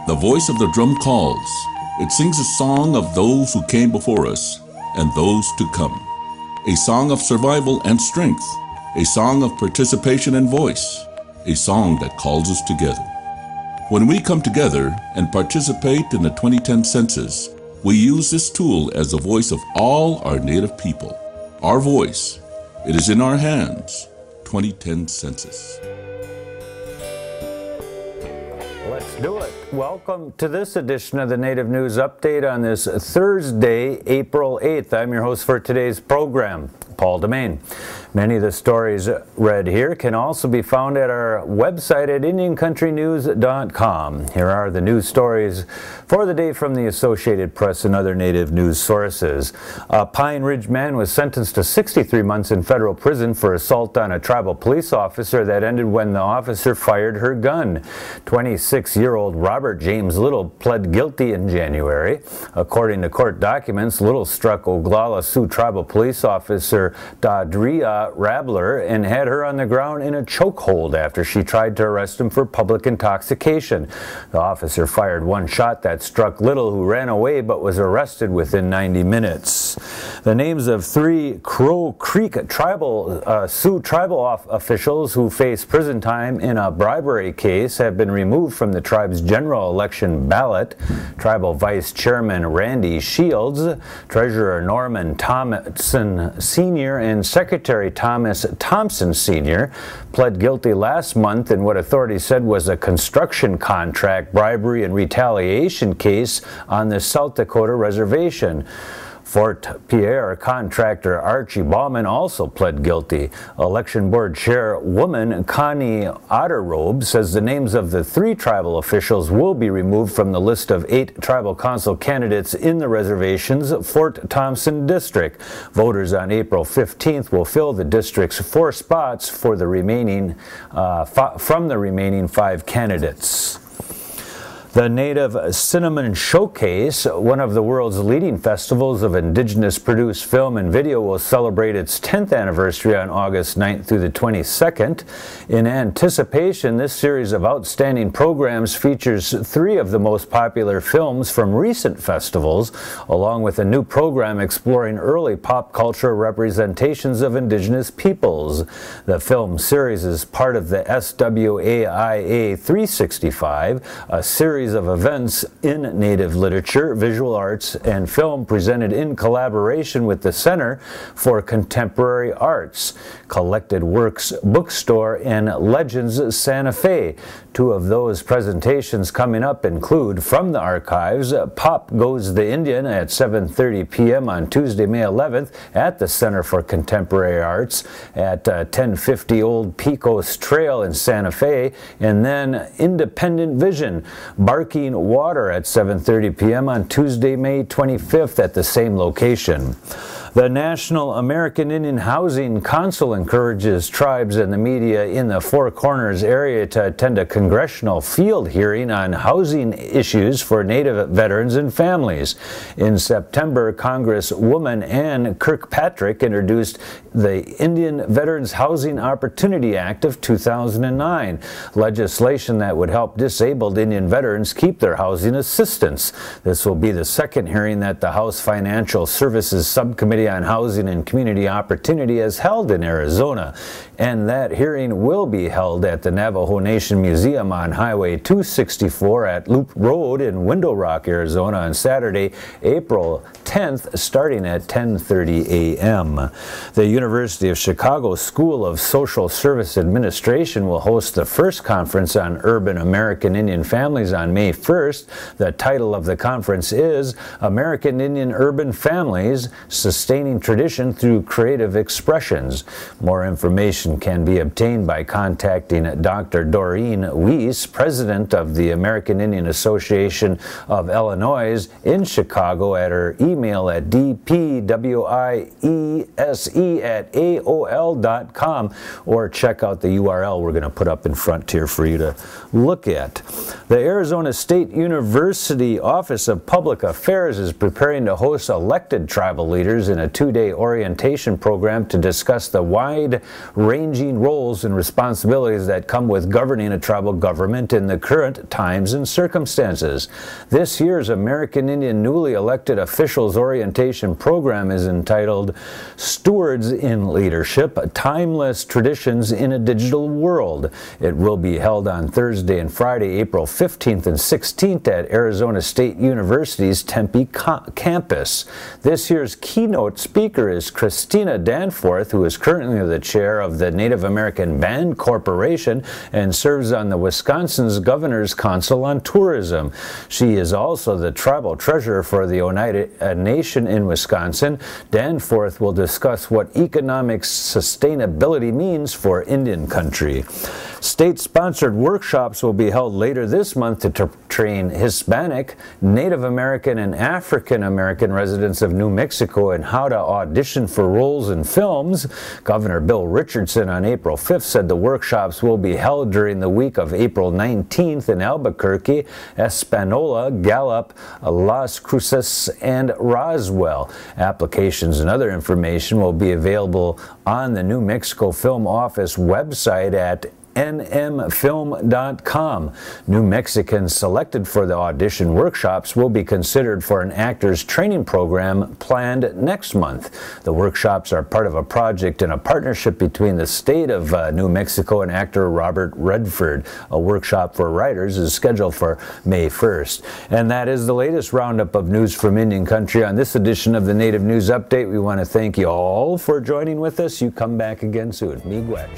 The voice of the drum calls. It sings a song of those who came before us and those to come. A song of survival and strength. A song of participation and voice. A song that calls us together. When we come together and participate in the 2010 census, we use this tool as the voice of all our Native people. Our voice. It is in our hands. 2010 census. Let's do it. Welcome to this edition of the Native News Update on this Thursday, April 8th. I'm your host for today's program, Paul Demain. Many of the stories read here can also be found at our website at IndianCountryNews.com. Here are the news stories for the day from the Associated Press and other Native news sources. A Pine Ridge man was sentenced to 63 months in federal prison for assault on a tribal police officer that ended when the officer fired her gun. 26-year-old Robert James Little pled guilty in January. According to court documents, Little struck Oglala Sioux tribal police officer Dadria Rabler and had her on the ground in a chokehold after she tried to arrest him for public intoxication. The officer fired one shot that struck Little, who ran away but was arrested within 90 minutes. The names of 3 Crow Creek Sioux tribal officials who face prison time in a bribery case have been removed from the tribe's general election ballot. Tribal Vice Chairman Randy Shields, Treasurer Norman Thompson Sr., and Secretary Thomas Thompson Sr. pled guilty last month in what authorities said was a construction contract bribery and retaliation case on the South Dakota reservation. Fort Pierre contractor Archie Bauman also pled guilty. Election Board Chairwoman Connie Otterrobe says the names of the 3 tribal officials will be removed from the list of 8 tribal council candidates in the reservation's Fort Thompson district. Voters on April 15th will fill the district's 4 spots for the remaining from the remaining 5 candidates. The Native Cinnamon Showcase, one of the world's leading festivals of indigenous-produced film and video, will celebrate its 10th anniversary on August 9th through the 22nd. In anticipation, this series of outstanding programs features 3 of the most popular films from recent festivals, along with a new program exploring early pop culture representations of indigenous peoples. The film series is part of the SWAIA 365, a series of events in Native literature, visual arts, and film presented in collaboration with the Center for Contemporary Arts, Collected Works Bookstore, and Legends Santa Fe. 2 of those presentations coming up include From the Archives, Pop Goes the Indian at 7:30 p.m. on Tuesday, May 11th at the Center for Contemporary Arts at 1050 Old Pecos Trail in Santa Fe, and then Independent Vision, Barking Water at 7:30 p.m. on Tuesday, May 25th at the same location. The National American Indian Housing Council encourages tribes and the media in the Four Corners area to attend a congressional field hearing on housing issues for Native veterans and families. In September, Congresswoman Ann Kirkpatrick introduced the Indian Veterans Housing Opportunity Act of 2009, legislation that would help disabled Indian veterans keep their housing assistance. This will be the second hearing that the House Financial Services Subcommittee on Housing and Community Opportunity has held in Arizona, and that hearing will be held at the Navajo Nation Museum on Highway 264 at Loop Road in Window Rock, Arizona on Saturday, April 10th, starting at 10:30 a.m. The University of Chicago School of Social Service Administration will host the first conference on urban American Indian families on May 1st. The title of the conference is American Indian Urban Families, Sustaining Tradition Through Creative Expressions. More information can be obtained by contacting Dr. Doreen Weiss, President of the American Indian Association of Illinois in Chicago, at her email at dpwiese at AOL.com, or check out the URL we're going to put up in front here for you to look at. The Arizona State University Office of Public Affairs is preparing to host elected tribal leaders in a 2-day orientation program to discuss the wide-ranging roles and responsibilities that come with governing a tribal government in the current times and circumstances. This year's American Indian newly elected officials orientation program is entitled Stewards in Leadership: Timeless Traditions in a Digital World. It will be held on Thursday and Friday, April 15th and 16th at Arizona State University's Tempe campus. This year's keynote speaker is Christina Danforth, who is currently the chair of the Native American Band Corporation and serves on the Wisconsin's Governor's Council on Tourism. She is also the tribal treasurer for the Oneida Nation in Wisconsin. Danforth will discuss what economic sustainability means for Indian country. State-sponsored workshops will be held later this month to train Hispanic, Native American, and African American residents of New Mexico in how to audition for roles in films. Governor Bill Richardson on April 5th said the workshops will be held during the week of April 19th in Albuquerque, Espanola, Gallup, Las Cruces, and Roswell. Applications and other information will be available on the New Mexico Film Office website at nmfilm.com. New Mexicans selected for the audition workshops will be considered for an actor's training program planned next month. The workshops are part of a project in a partnership between the state of New Mexico and actor Robert Redford. A workshop for writers is scheduled for May 1st. And that is the latest roundup of news from Indian country on this edition of the Native News Update. We want to thank you all for joining with us. You come back again soon. Miigwech.